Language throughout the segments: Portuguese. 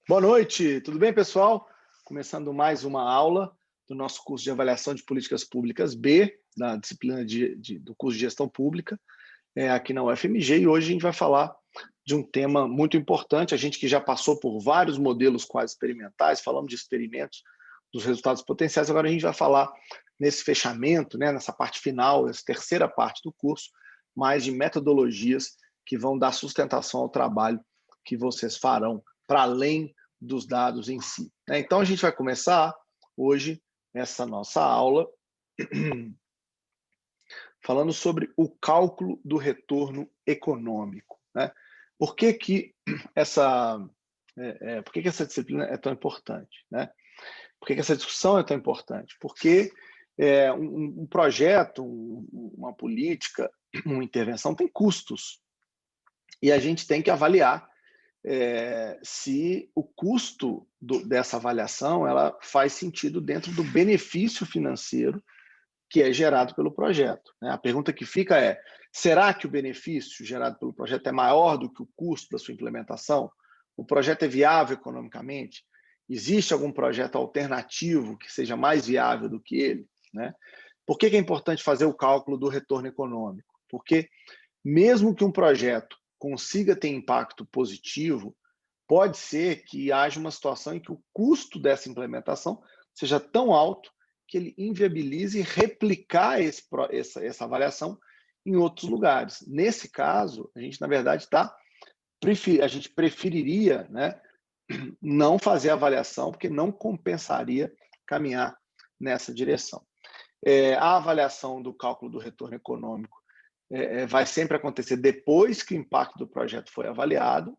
Boa noite, tudo bem, pessoal? Começando mais uma aula do nosso curso de Avaliação de Políticas Públicas B, da disciplina do curso de Gestão Pública, aqui na UFMG, e hoje a gente vai falar de um tema muito importante. A gente que já passou por vários modelos quase experimentais, falamos de experimentos, dos resultados potenciais, agora a gente vai falar nesse fechamento, nessa parte final, essa terceira parte do curso, mais de metodologias que vão dar sustentação ao trabalho que vocês farão para além dos dados em si. Então, a gente vai começar hoje essa nossa aula falando sobre o cálculo do retorno econômico. Por que que essa disciplina é tão importante? Por que essa discussão é tão importante? Porque um projeto, uma política, uma intervenção tem custos. E a gente tem que avaliar se o custo dessa avaliação ela faz sentido dentro do benefício financeiro que é gerado pelo projeto. A pergunta que fica é, será que o benefício gerado pelo projeto é maior do que o custo da sua implementação? O projeto é viável economicamente? Existe algum projeto alternativo que seja mais viável do que ele? Por que é importante fazer o cálculo do retorno econômico? Porque mesmo que um projeto consiga ter impacto positivo, pode ser que haja uma situação em que o custo dessa implementação seja tão alto que ele inviabilize replicar essa avaliação em outros lugares. Nesse caso, a gente, na verdade, a gente preferiria não fazer a avaliação, porque não compensaria caminhar nessa direção. A avaliação do cálculo do retorno econômico vai sempre acontecer depois que o impacto do projeto foi avaliado,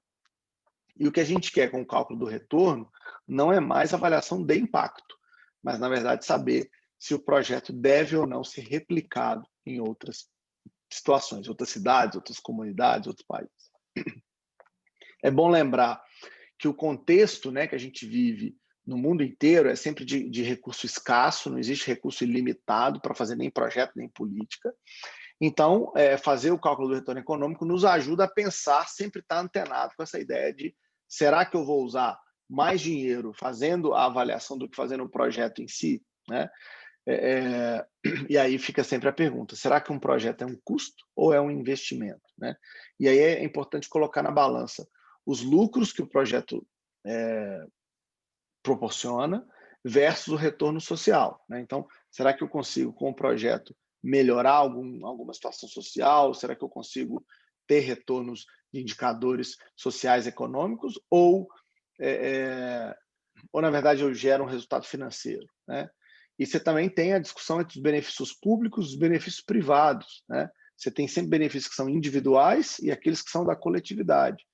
e o que a gente quer com o cálculo do retorno não é mais avaliação de impacto, mas, na verdade, saber se o projeto deve ou não ser replicado em outras situações, outras cidades, outras comunidades, outros países. É bom lembrar que o contexto que a gente vive no mundo inteiro é sempre de recurso escasso, não existe recurso ilimitado para fazer nem projeto, nem política. Então, fazer o cálculo do retorno econômico nos ajuda a pensar, sempre estar antenado com essa ideia de será que eu vou usar mais dinheiro fazendo a avaliação do que fazendo o projeto em si? E aí fica sempre a pergunta, será que um projeto é um custo ou é um investimento? E aí é importante colocar na balança os lucros que o projeto proporciona versus o retorno social. Então, será que eu consigo, com o projeto, melhorar alguma situação social? Será que eu consigo ter retornos de indicadores sociais econômicos? Ou na verdade, eu gero um resultado financeiro? E você também tem a discussão entre os benefícios públicos e os benefícios privados. Você tem sempre benefícios que são individuais e aqueles que são da coletividade.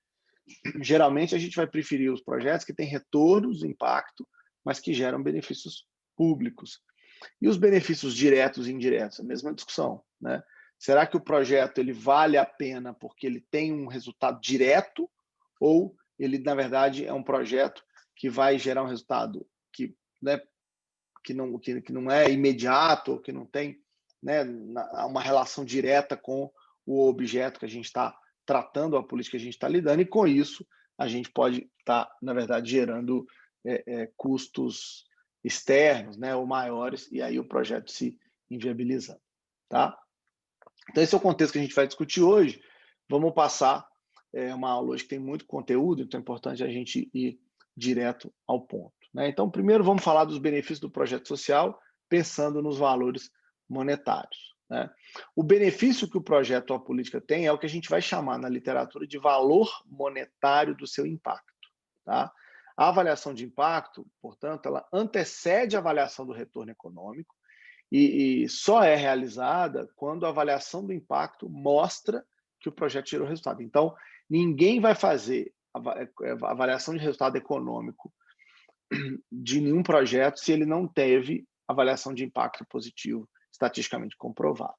Geralmente, a gente vai preferir os projetos que têm retornos, impacto, mas que geram benefícios públicos. E os benefícios diretos e indiretos? A mesma discussão. Será que o projeto ele vale a pena porque ele tem um resultado direto ou ele, na verdade, é um projeto que vai gerar um resultado que não é imediato, ou que não tem uma relação direta com o objeto que a gente está tratando, a política que a gente está lidando, e com isso a gente pode estar, na verdade, gerando custos externos ou maiores, e aí o projeto se inviabilizando. Então, esse é o contexto que a gente vai discutir hoje. Vamos passar uma aula hoje que tem muito conteúdo, então é importante a gente ir direto ao ponto. Então, primeiro vamos falar dos benefícios do projeto social, pensando nos valores monetários. O benefício que o projeto ou a política tem é o que a gente vai chamar na literatura de valor monetário do seu impacto. A avaliação de impacto, portanto, ela antecede a avaliação do retorno econômico e só é realizada quando a avaliação do impacto mostra que o projeto gerou resultado. Então, ninguém vai fazer a avaliação de resultado econômico de nenhum projeto se ele não teve avaliação de impacto positivo estatisticamente comprovado.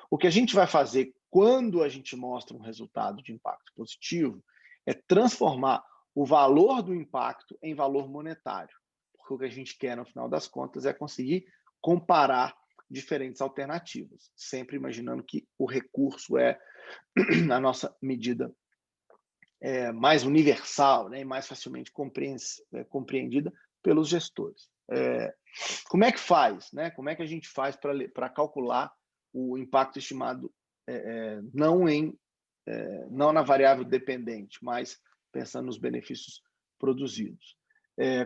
O que a gente vai fazer quando a gente mostra um resultado de impacto positivo é transformar o valor do impacto em valor monetário, porque o que a gente quer, no final das contas, é conseguir comparar diferentes alternativas, sempre imaginando que o recurso é a nossa medida mais universal, né, e mais facilmente compreendida pelos gestores. Como é que faz? Né? Como é que a gente faz para calcular o impacto estimado não na variável dependente, mas pensando nos benefícios produzidos?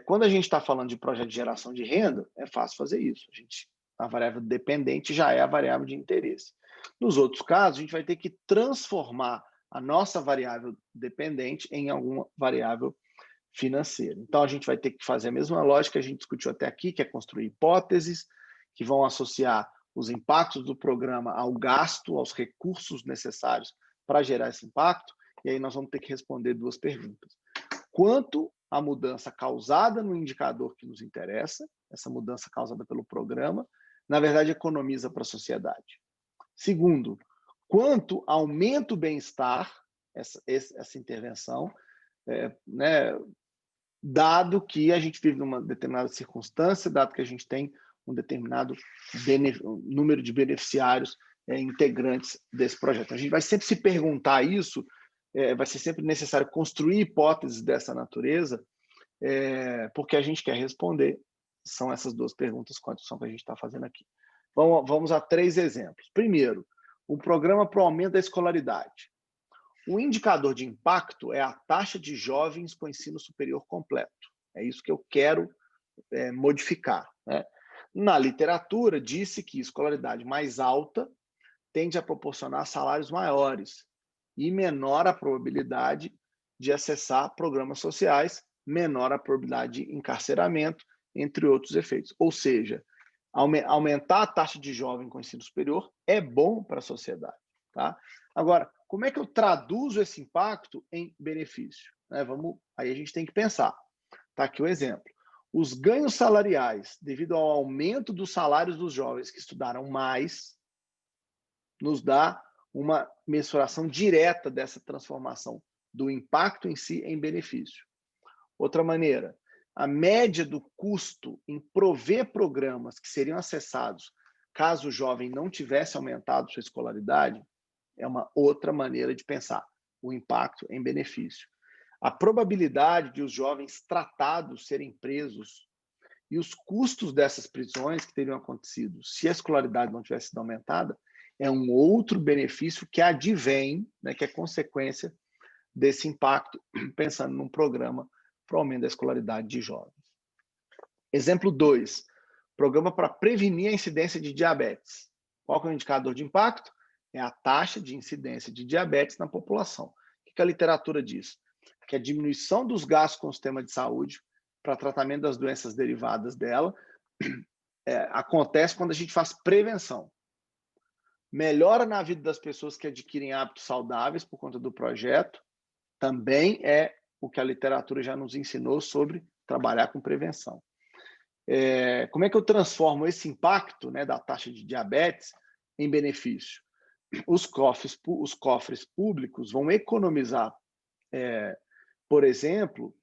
Quando a gente está falando de projeto de geração de renda, é fácil fazer isso. A variável dependente já é a variável de interesse. Nos outros casos, a gente vai ter que transformar a nossa variável dependente em alguma variável financeira. Então, a gente vai ter que fazer a mesma lógica que a gente discutiu até aqui, que é construir hipóteses que vão associar os impactos do programa ao gasto, aos recursos necessários para gerar esse impacto, e aí nós vamos ter que responder duas perguntas. Quanto a mudança causada no indicador que nos interessa, essa mudança causada pelo programa, na verdade, economiza para a sociedade. Segundo, quanto aumenta o bem-estar, essa intervenção, né, dado que a gente vive numa determinada circunstância, dado que a gente tem um determinado número de beneficiários integrantes desse projeto. A gente vai sempre se perguntar isso, vai ser sempre necessário construir hipóteses dessa natureza, porque a gente quer responder. São essas duas perguntas com a discussão que a gente está fazendo aqui. Vamos a 3 exemplos. Primeiro, o programa para o aumento da escolaridade. O indicador de impacto é a taxa de jovens com ensino superior completo. É isso que eu quero modificar. Né? Na literatura, disse que escolaridade mais alta tende a proporcionar salários maiores e menor a probabilidade de acessar programas sociais, menor a probabilidade de encarceramento, entre outros efeitos. Ou seja, aumentar a taxa de jovem com ensino superior é bom para a sociedade. Tá? Agora, como é que eu traduzo esse impacto em benefício? Aí a gente tem que pensar. Tá aqui o exemplo. Os ganhos salariais, devido ao aumento dos salários dos jovens que estudaram mais, nos dá uma mensuração direta dessa transformação do impacto em si em benefício. Outra maneira, a média do custo em prover programas que seriam acessados caso o jovem não tivesse aumentado sua escolaridade, é uma outra maneira de pensar o impacto em benefício. A probabilidade de os jovens tratados serem presos e os custos dessas prisões que teriam acontecido se a escolaridade não tivesse sido aumentada é um outro benefício que advém, né, que é consequência desse impacto, pensando num programa para o aumento da escolaridade de jovens. Exemplo 2, programa para prevenir a incidência de diabetes. Qual que é o indicador de impacto? É a taxa de incidência de diabetes na população. O que a literatura diz? Que a diminuição dos gastos com o sistema de saúde para tratamento das doenças derivadas dela acontece quando a gente faz prevenção. Melhora na vida das pessoas que adquirem hábitos saudáveis por conta do projeto, também é o que a literatura já nos ensinou sobre trabalhar com prevenção. Como é que eu transformo esse impacto, né, da taxa de diabetes em benefício? Os cofres públicos vão economizar, por exemplo,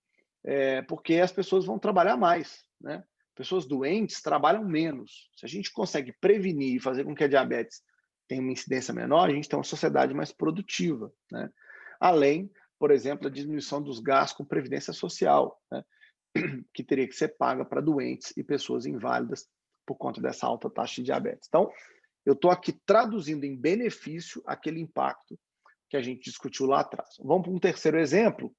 porque as pessoas vão trabalhar mais, né? Pessoas doentes trabalham menos. Se a gente consegue prevenir e fazer com que a diabetes tenha uma incidência menor, a gente tem uma sociedade mais produtiva, né? Além, por exemplo, da diminuição dos gastos com previdência social, né? Que teria que ser paga para doentes e pessoas inválidas por conta dessa alta taxa de diabetes. Então, eu estou aqui traduzindo em benefício aquele impacto que a gente discutiu lá atrás. Vamos para um terceiro exemplo,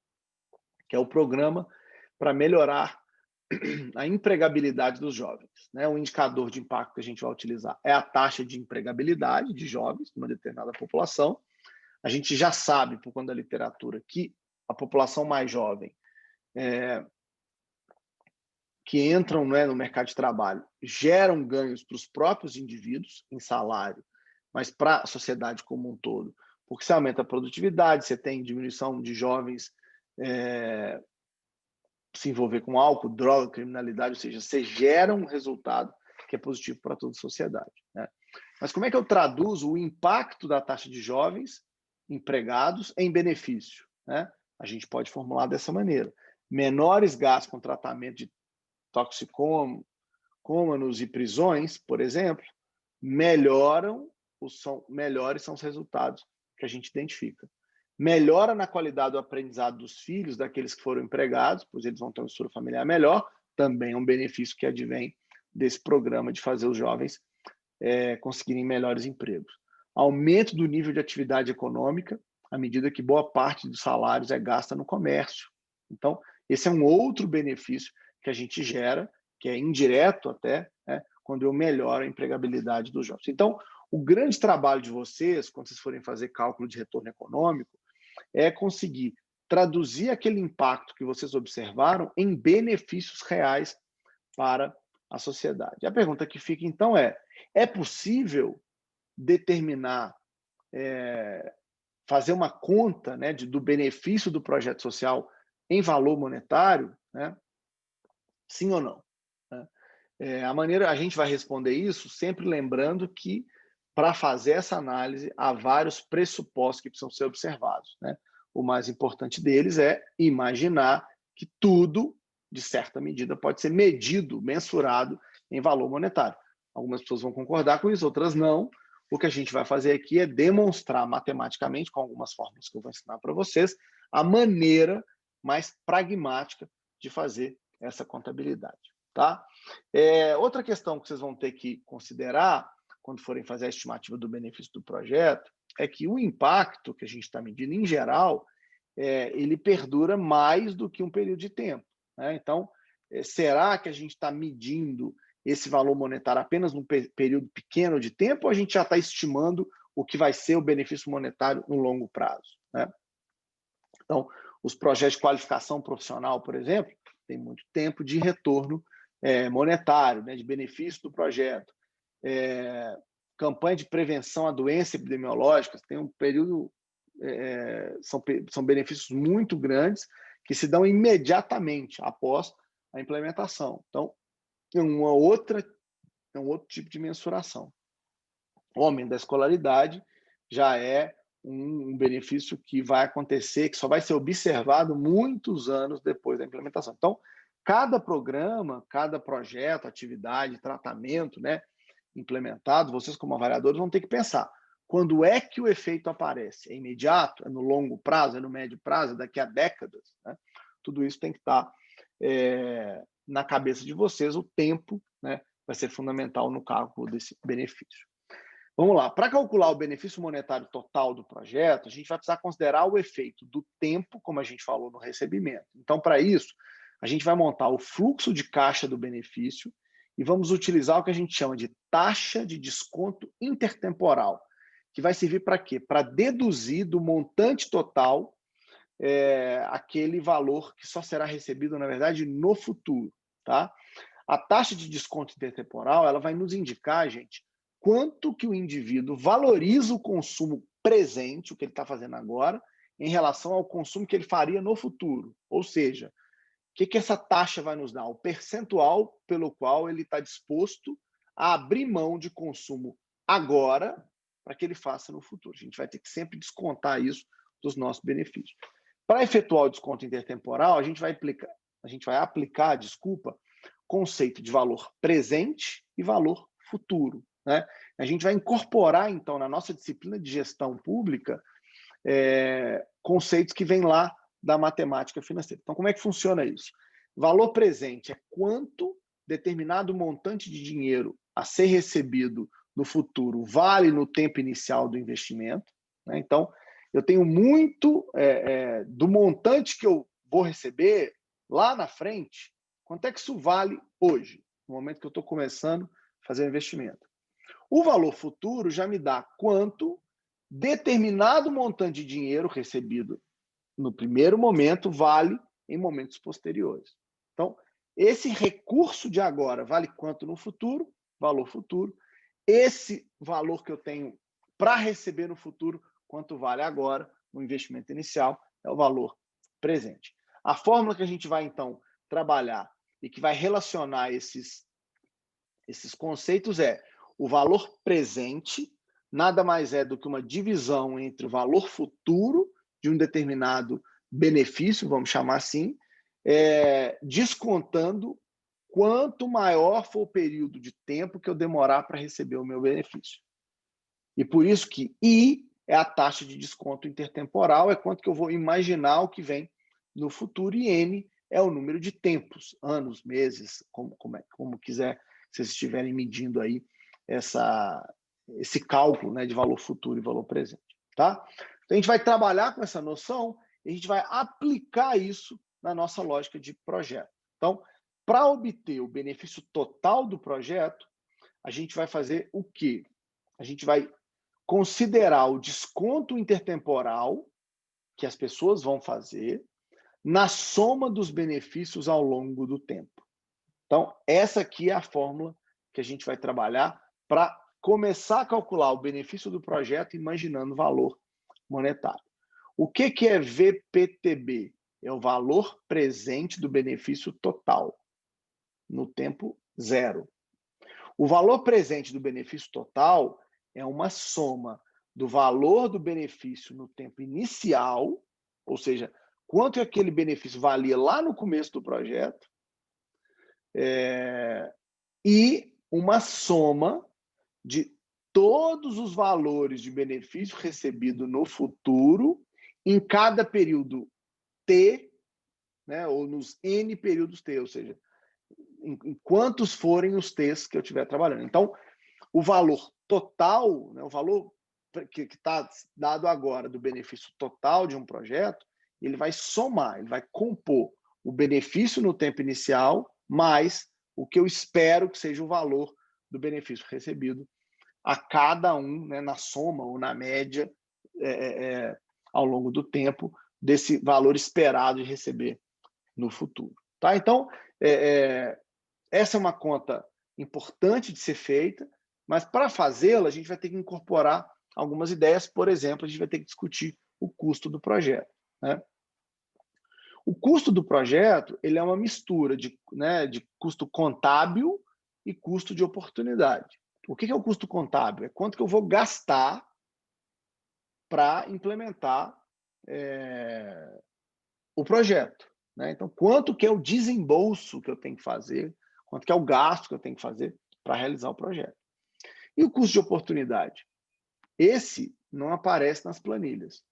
que é o programa para melhorar a empregabilidade dos jovens. Né? O indicador de impacto que a gente vai utilizar é a taxa de empregabilidade de jovens numa determinada população. A gente já sabe, por conta da literatura, que a população mais jovem que entram, né, no mercado de trabalho geram ganhos para os próprios indivíduos em salário, mas para a sociedade como um todo, porque você aumenta a produtividade, você tem diminuição de jovens se envolver com álcool, droga, criminalidade, ou seja, você gera um resultado que é positivo para toda a sociedade. Né? Mas como é que eu traduzo o impacto da taxa de jovens empregados em benefício? Né? A gente pode formular dessa maneira. Menores gastos com tratamento de toxicômanos e prisões, por exemplo, melhores são os resultados que a gente identifica. melhora na qualidade do aprendizado dos filhos, daqueles que foram empregados, pois eles vão ter uma estrutura familiar melhor, também é um benefício que advém desse programa de fazer os jovens conseguirem melhores empregos. Aumento do nível de atividade econômica, à medida que boa parte dos salários é gasta no comércio. Então, esse é um outro benefício que a gente gera, que é indireto até, né, quando eu melhoro a empregabilidade dos jovens. Então, o grande trabalho de vocês, quando vocês forem fazer cálculo de retorno econômico, é conseguir traduzir aquele impacto que vocês observaram em benefícios reais para a sociedade. A pergunta que fica, então, é possível determinar, fazer uma conta, né, do benefício do projeto social em valor monetário, né? Sim ou não? A gente vai responder isso sempre lembrando que, para fazer essa análise, há vários pressupostos que precisam ser observados, né? O mais importante deles é imaginar que tudo, de certa medida, pode ser medido, mensurado em valor monetário. Algumas pessoas vão concordar com isso, outras não. O que a gente vai fazer aqui é demonstrar matematicamente, com algumas fórmulas que eu vou ensinar para vocês, a maneira mais pragmática de fazer essa contabilidade. Tá? Outra questão que vocês vão ter que considerar quando forem fazer a estimativa do benefício do projeto é que o impacto que a gente está medindo, em geral, ele perdura mais do que um período de tempo, né? Então, será que a gente está medindo esse valor monetário apenas num período pequeno de tempo ou a gente já está estimando o que vai ser o benefício monetário no longo prazo, né? Então, os projetos de qualificação profissional, por exemplo, tem muito tempo de retorno monetário, né, de benefício do projeto. Campanha de prevenção a doenças epidemiológicas tem um período, são benefícios muito grandes que se dão imediatamente após a implementação. Então, é um outro tipo de mensuração. O aumento da escolaridade já é um benefício que vai acontecer, que só vai ser observado muitos anos depois da implementação. Então, cada programa, cada projeto, atividade, tratamento, né, implementado, vocês como avaliadores vão ter que pensar quando é que o efeito aparece? É imediato? É no longo prazo? É no médio prazo? É daqui a décadas? Né? Tudo isso tem que estar na cabeça de vocês. O tempo, né, vai ser fundamental no cálculo desse benefício. Vamos lá, para calcular o benefício monetário total do projeto, a gente vai precisar considerar o efeito do tempo, como a gente falou no recebimento. Então, para isso, a gente vai montar o fluxo de caixa do benefício e vamos utilizar o que a gente chama de taxa de desconto intertemporal, que vai servir para quê? Para deduzir do montante total aquele valor que só será recebido, na verdade, no futuro. Tá? A taxa de desconto intertemporal ela vai nos indicar, gente, quanto que o indivíduo valoriza o consumo presente, o que ele está fazendo agora, em relação ao consumo que ele faria no futuro. Ou seja, o que essa taxa vai nos dar? O percentual pelo qual ele está disposto a abrir mão de consumo agora para que ele faça no futuro. A gente vai ter que sempre descontar isso dos nossos benefícios. Para efetuar o desconto intertemporal, a gente vai aplicar, conceito de valor presente e valor futuro, né? A gente vai incorporar, então, na nossa disciplina de gestão pública, conceitos que vêm lá da matemática financeira. Então, como é que funciona isso? Valor presente é quanto determinado montante de dinheiro a ser recebido no futuro vale no tempo inicial do investimento, né? Então, eu tenho muito do montante que eu vou receber lá na frente, quanto é que isso vale hoje, no momento que eu estou começando a fazer o investimento. O valor futuro já me dá quanto determinado montante de dinheiro recebido no primeiro momento vale em momentos posteriores. Então, esse recurso de agora vale quanto no futuro? Valor futuro. Esse valor que eu tenho para receber no futuro, quanto vale agora no investimento inicial, é o valor presente. A fórmula que a gente vai, então, trabalhar e que vai relacionar esses conceitos é o valor presente, nada mais é do que uma divisão entre o valor futuro de um determinado benefício, vamos chamar assim, descontando quanto maior for o período de tempo que eu demorar para receber o meu benefício. E por isso que I é a taxa de desconto intertemporal, é quanto que eu vou imaginar o que vem no futuro, e N é o número de tempos, anos, meses, como quiser, se vocês estiverem medindo aí esse cálculo, né, de valor futuro e valor presente. Tá? Então, a gente vai trabalhar com essa noção e a gente vai aplicar isso na nossa lógica de projeto. Então, para obter o benefício total do projeto, a gente vai fazer o quê? A gente vai considerar o desconto intertemporal que as pessoas vão fazer na soma dos benefícios ao longo do tempo. Então, essa aqui é a fórmula que a gente vai trabalhar para começar a calcular o benefício do projeto imaginando o valor monetário. O que é VPTB? É o valor presente do benefício total, no tempo zero. O valor presente do benefício total é uma soma do valor do benefício no tempo inicial, ou seja, quanto aquele benefício valia lá no começo do projeto, e uma soma de todos os valores de benefício recebido no futuro em cada período T, né, ou nos N períodos T, ou seja, em quantos forem os T's que eu estiver trabalhando. Então, o valor total, né, o valor que está dado agora do benefício total de um projeto, ele vai somar, ele vai compor o benefício no tempo inicial mais o que eu espero que seja o valor do benefício recebido a cada um, né, na soma ou na média, ao longo do tempo, desse valor esperado de receber no futuro. Tá? Então, essa é uma conta importante de ser feita, mas para fazê-la, a gente vai ter que incorporar algumas ideias. Por exemplo, a gente vai ter que discutir o custo do projeto. Né? O custo do projeto ele é uma mistura de custo contábil e custo de oportunidade. O que é o custo contábil? É quanto que eu vou gastar para implementar o projeto. Né? Então, quanto que é o desembolso que eu tenho que fazer, quanto que é o gasto que eu tenho que fazer para realizar o projeto. E o custo de oportunidade? Esse não aparece nas planilhas,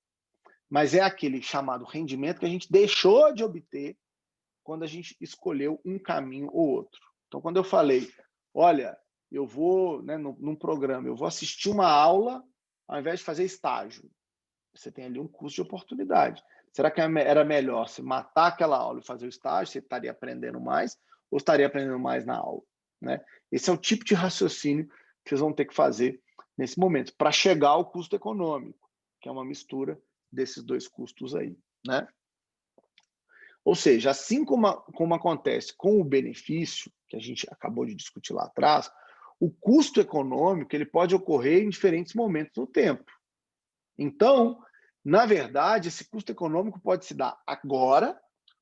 mas é aquele chamado rendimento que a gente deixou de obter quando a gente escolheu um caminho ou outro. Então, quando eu falei, olha, eu vou, né, num programa, eu vou assistir uma aula ao invés de fazer estágio. Você tem ali um custo de oportunidade. Será que era melhor se matar aquela aula e fazer o estágio? Você estaria aprendendo mais ou estaria aprendendo mais na aula? Né? Esse é o tipo de raciocínio que vocês vão ter que fazer nesse momento, para chegar ao custo econômico, que é uma mistura desses dois custos aí. Né? Ou seja, assim como acontece com o benefício, que a gente acabou de discutir lá atrás, o custo econômico ele pode ocorrer em diferentes momentos no tempo. Então, na verdade, esse custo econômico pode se dar agora,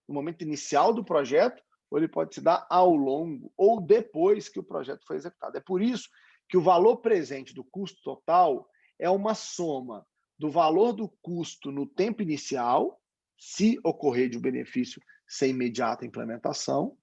no momento inicial do projeto, ou ele pode se dar ao longo, ou depois que o projeto foi executado. É por isso que o valor presente do custo total é uma soma do valor do custo no tempo inicial, se ocorrer de um benefício sem imediata implementação,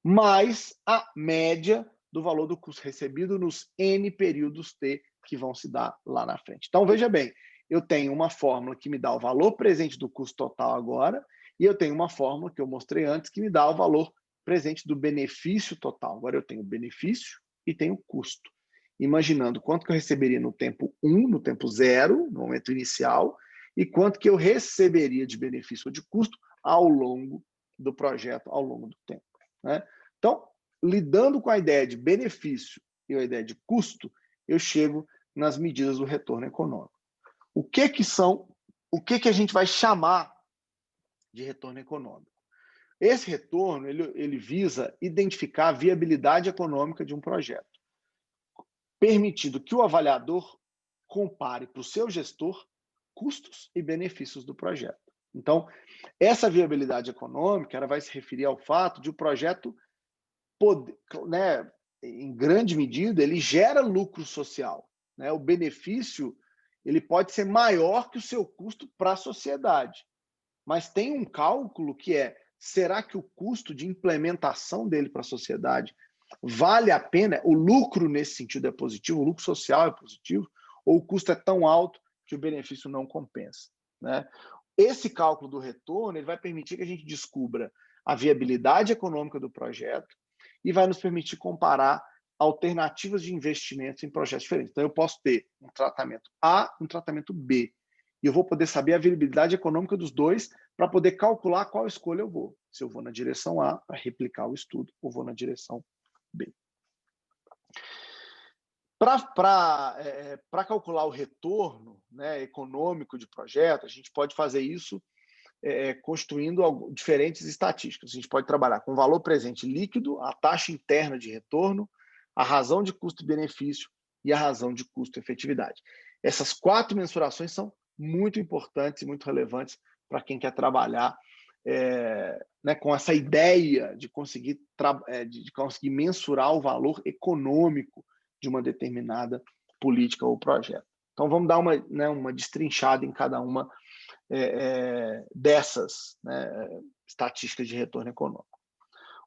mais a média do valor do custo recebido nos N períodos T que vão se dar lá na frente. Então, veja bem, eu tenho uma fórmula que me dá o valor presente do custo total agora, e eu tenho uma fórmula que eu mostrei antes que me dá o valor presente do benefício total. Agora eu tenho benefício e tenho custo. Imaginando quanto que eu receberia no tempo 1, no tempo 0, no momento inicial, e quanto que eu receberia de benefício ou de custo ao longo do projeto, ao longo do tempo. Né? Então, lidando com a ideia de benefício e a ideia de custo, eu chego nas medidas do retorno econômico. O que a gente vai chamar de retorno econômico? Esse retorno ele visa identificar a viabilidade econômica de um projeto, permitindo que o avaliador compare para o seu gestor custos e benefícios do projeto. Então, essa viabilidade econômica ela vai se referir ao fato de o projeto poder, né, em grande medida, ele gera lucro social. Né? O benefício ele pode ser maior que o seu custo para a sociedade. Mas tem um cálculo que é, será que o custo de implementação dele para a sociedade vale a pena? O lucro nesse sentido é positivo, o lucro social é positivo, ou o custo é tão alto que o benefício não compensa, né? Esse cálculo do retorno ele vai permitir que a gente descubra a viabilidade econômica do projeto e vai nos permitir comparar alternativas de investimentos em projetos diferentes. Então, eu posso ter um tratamento A e um tratamento B. E eu vou poder saber a viabilidade econômica dos dois para poder calcular qual escolha eu vou. Se eu vou na direção A, para replicar o estudo, ou vou na direção B. Para calcular o retorno, né, econômico de projeto, a gente pode fazer isso constituindo diferentes estatísticas. A gente pode trabalhar com o valor presente líquido, a taxa interna de retorno, a razão de custo-benefício e a razão de custo-efetividade. Essas 4 mensurações são muito importantes e muito relevantes para quem quer trabalhar né, com essa ideia de conseguir mensurar o valor econômico de uma determinada política ou projeto. Então, vamos dar uma destrinchada em cada uma dessas, né, estatísticas de retorno econômico.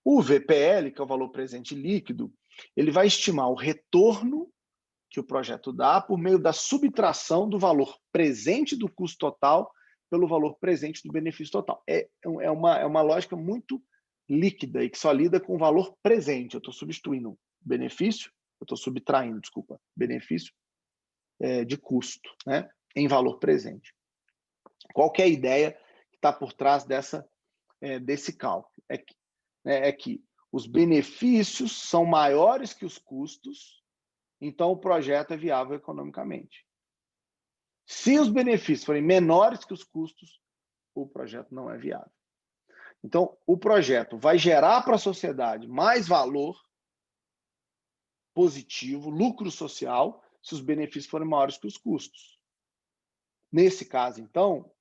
O VPL, que é o valor presente líquido, ele vai estimar o retorno que o projeto dá por meio da subtração do valor presente do custo total pelo valor presente do benefício total. É uma lógica muito líquida e que só lida com o valor presente. Eu estou substituindo benefício, benefício de custo, né, em valor presente. Qual que é a ideia que está por trás desse cálculo? É que os benefícios são maiores que os custos, então o projeto é viável economicamente. Se os benefícios forem menores que os custos, o projeto não é viável. Então, o projeto vai gerar para a sociedade mais valor positivo, lucro social, se os benefícios forem maiores que os custos. Nesse caso, então,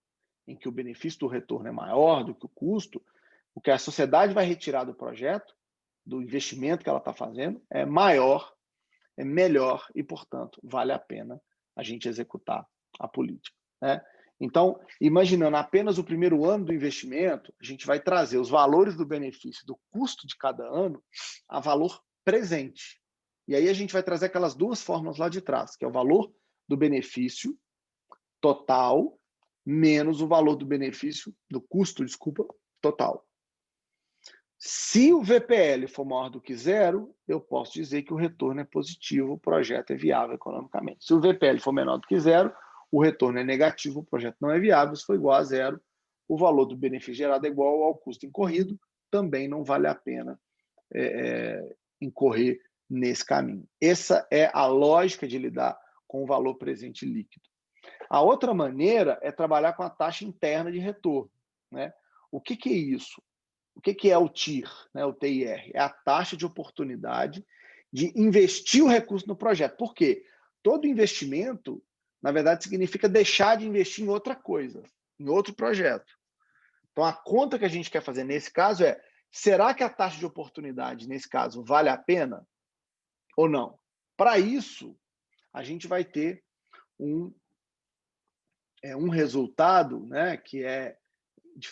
em que o benefício do retorno é maior do que o custo, o que a sociedade vai retirar do projeto, do investimento que ela está fazendo, é maior, é melhor e, portanto, vale a pena a gente executar a política, né? Então, imaginando apenas o primeiro ano do investimento, a gente vai trazer os valores do benefício do custo de cada ano a valor presente. E aí a gente vai trazer aquelas 2 fórmulas lá de trás, que é o valor do benefício total menos o valor do benefício, do custo, total. Se o VPL for maior do que 0, eu posso dizer que o retorno é positivo, o projeto é viável economicamente. Se o VPL for menor do que 0, o retorno é negativo, o projeto não é viável. Se for igual a 0, o valor do benefício gerado é igual ao custo incorrido, também não vale a pena incorrer nesse caminho. Essa é a lógica de lidar com o valor presente líquido. A outra maneira é trabalhar com a taxa interna de retorno, né? O que é isso? O que é o TIR, né? O TIR? É a taxa de oportunidade de investir o recurso no projeto. Por quê? Todo investimento, na verdade, significa deixar de investir em outra coisa, em outro projeto. Então, a conta que a gente quer fazer nesse caso é: será que a taxa de oportunidade, nesse caso, vale a pena ou não? Para isso, a gente vai ter um resultado, né, que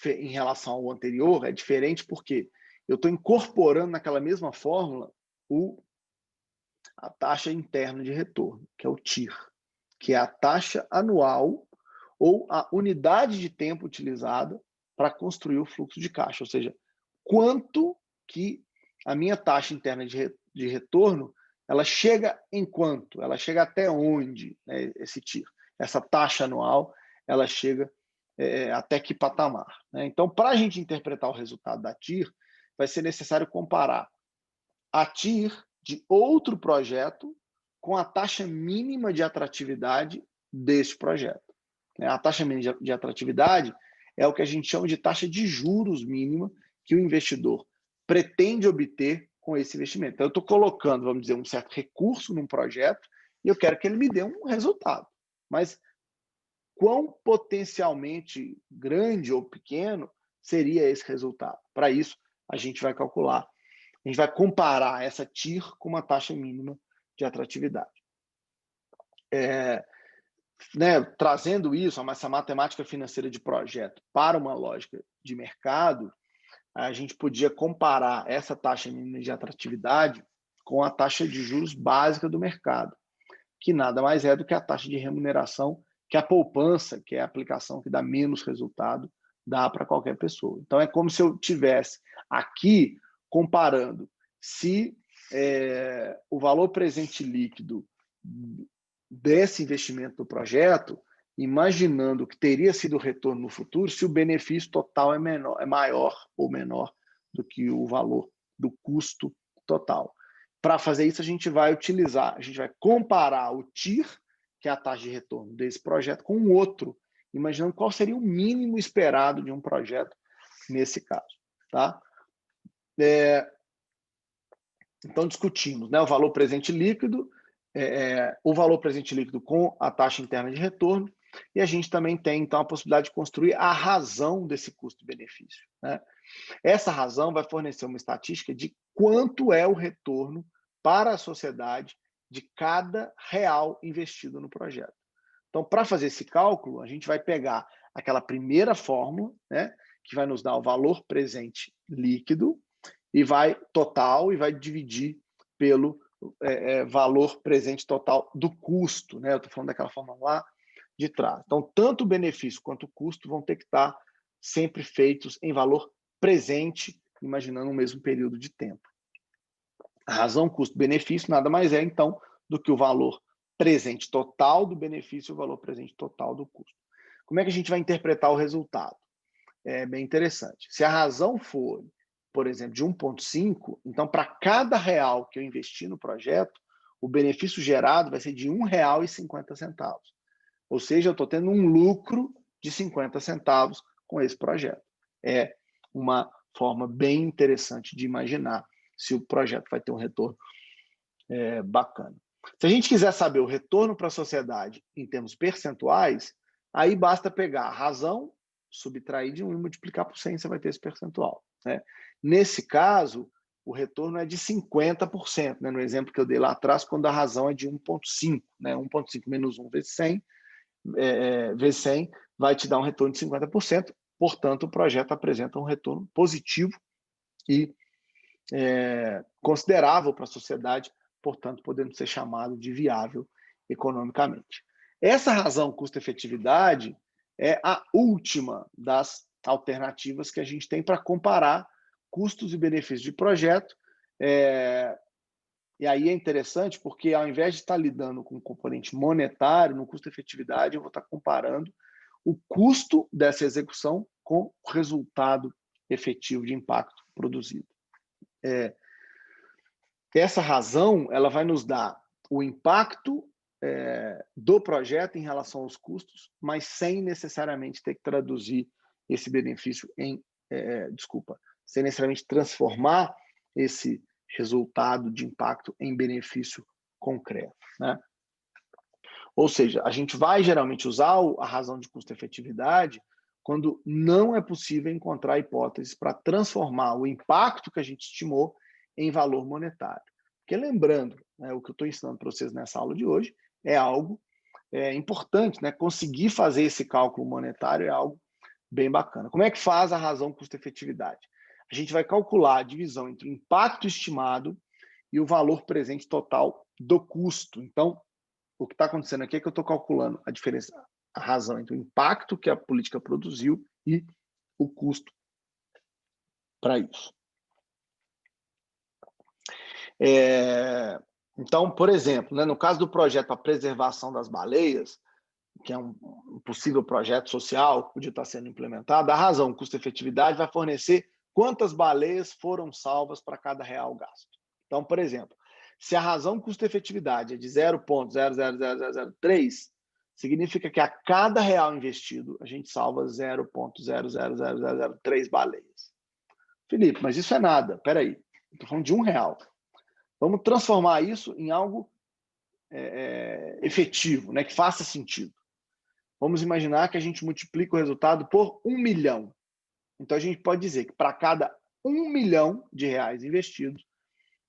em relação ao anterior, é diferente porque eu estou incorporando naquela mesma fórmula a taxa interna de retorno, que é o TIR, que é a taxa anual ou a unidade de tempo utilizada para construir o fluxo de caixa, ou seja, quanto que a minha taxa interna de retorno ela chega em quanto? Ela chega até onde, né, esse TIR? Essa taxa anual, ela chega até que patamar, né? Então, para a gente interpretar o resultado da TIR, vai ser necessário comparar a TIR de outro projeto com a taxa mínima de atratividade desse projeto. A taxa mínima de atratividade é o que a gente chama de taxa de juros mínima que o investidor pretende obter com esse investimento. Então, eu estou colocando, vamos dizer, um certo recurso num projeto e eu quero que ele me dê um resultado. Mas quão potencialmente grande ou pequeno seria esse resultado? Para isso, a gente vai calcular, a gente vai comparar essa TIR com uma taxa mínima de atratividade. Trazendo isso, essa matemática financeira de projeto para uma lógica de mercado, a gente podia comparar essa taxa mínima de atratividade com a taxa de juros básica do mercado, que nada mais é do que a taxa de remuneração que a poupança, que é a aplicação que dá menos resultado, dá para qualquer pessoa. Então, é como se eu tivesse aqui comparando se o valor presente líquido desse investimento do projeto, imaginando que teria sido o retorno no futuro, se o benefício total é maior ou menor do que o valor do custo total. Para fazer isso, a gente vai comparar o TIR, que é a taxa de retorno desse projeto, com um outro, imaginando qual seria o mínimo esperado de um projeto nesse caso. Tá? Então, discutimos, né, o valor presente líquido, o valor presente líquido com a taxa interna de retorno, e a gente também tem, então, a possibilidade de construir a razão desse custo-benefício. Né? Essa razão vai fornecer uma estatística de quanto é o retorno para a sociedade de cada real investido no projeto. Então, para fazer esse cálculo, a gente vai pegar aquela primeira fórmula, né, que vai nos dar o valor presente líquido, e vai dividir pelo valor presente total do custo. Né? Eu estou falando daquela fórmula lá de trás. Então, tanto o benefício quanto o custo vão ter que estar sempre feitos em valor presente, imaginando o mesmo período de tempo. A razão custo-benefício nada mais é, então, do que o valor presente total do benefício e o valor presente total do custo. Como é que a gente vai interpretar o resultado? É bem interessante. Se a razão for, por exemplo, de 1,5, então, para cada real que eu investi no projeto, o benefício gerado vai ser de R$ 1,50. Ou seja, eu estou tendo um lucro de 50 centavos com esse projeto. É uma forma bem interessante de imaginar se o projeto vai ter um retorno bacana. Se a gente quiser saber o retorno para a sociedade em termos percentuais, aí basta pegar a razão, subtrair de 1 e multiplicar por 100, você vai ter esse percentual. Né? Nesse caso, o retorno é de 50%, né? No exemplo que eu dei lá atrás, quando a razão é de 1,5. Né? 1,5 menos 1 vezes 100, vezes 100 vai te dar um retorno de 50%, portanto, o projeto apresenta um retorno positivo e considerável para a sociedade, portanto, podendo ser chamado de viável economicamente. Essa razão custo-efetividade é a última das alternativas que a gente tem para comparar custos e benefícios de projeto. E aí é interessante porque, ao invés de estar lidando com o componente monetário, no custo-efetividade, eu vou estar comparando o custo dessa execução com o resultado efetivo de impacto produzido. Essa razão ela vai nos dar o impacto do projeto em relação aos custos, mas sem necessariamente ter que traduzir esse benefício sem necessariamente transformar esse resultado de impacto em benefício concreto. Né? Ou seja, a gente vai geralmente usar a razão de custo-efetividade quando não é possível encontrar hipóteses para transformar o impacto que a gente estimou em valor monetário. Porque lembrando, né, o que eu estou ensinando para vocês nessa aula de hoje é algo importante, né? Conseguir fazer esse cálculo monetário é algo bem bacana. Como é que faz a razão custo-efetividade? A gente vai calcular a divisão entre o impacto estimado e o valor presente total do custo. Então, o que está acontecendo aqui é que eu estou calculando a diferença, a razão entre o impacto que a política produziu e o custo para isso. Então, por exemplo, né, no caso do projeto A Preservação das Baleias, que é um possível projeto social que podia estar sendo implementado, a razão custo-efetividade vai fornecer quantas baleias foram salvas para cada real gasto. Então, por exemplo, se a razão custo-efetividade é de 0,00003, significa que a cada real investido, a gente salva 0,00003 baleias. Felipe, mas isso é nada. Espera aí, estou falando de R$1. Vamos transformar isso em algo efetivo, né, que faça sentido. Vamos imaginar que a gente multiplica o resultado por 1 milhão. Então, a gente pode dizer que para cada 1 milhão de reais investidos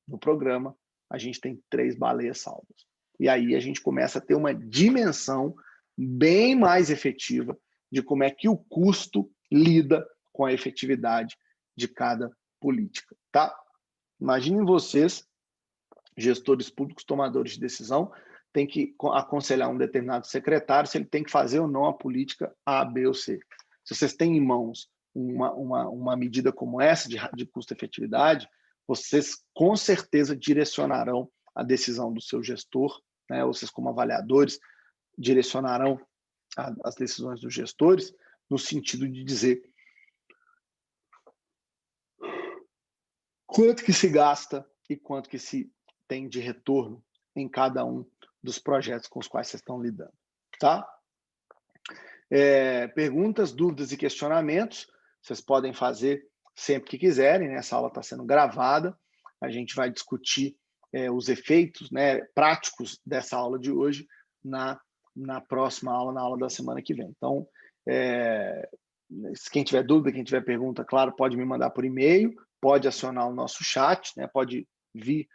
no programa, a gente tem 3 baleias salvas. E aí a gente começa a ter uma dimensão bem mais efetiva de como é que o custo lida com a efetividade de cada política. Tá? Imaginem vocês, gestores públicos, tomadores de decisão, tem que aconselhar um determinado secretário se ele tem que fazer ou não a política A, B ou C. Se vocês têm em mãos uma medida como essa de custo-efetividade, vocês com certeza direcionarão a decisão do seu gestor, né? Vocês como avaliadores direcionarão as decisões dos gestores no sentido de dizer quanto que se gasta e quanto que se tem de retorno em cada um dos projetos com os quais vocês estão lidando, tá? Perguntas, dúvidas e questionamentos, vocês podem fazer sempre que quiserem, né? Essa aula está sendo gravada, a gente vai discutir os efeitos, né, práticos dessa aula de hoje na próxima aula, na aula da semana que vem. Então, quem tiver dúvida, quem tiver pergunta, claro, pode me mandar por e-mail, pode acionar o nosso chat, né? Pode vir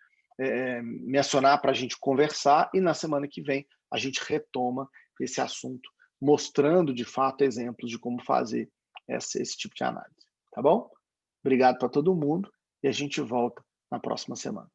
me acionar para a gente conversar e na semana que vem a gente retoma esse assunto, mostrando de fato exemplos de como fazer esse tipo de análise, tá bom? Obrigado para todo mundo e a gente volta na próxima semana.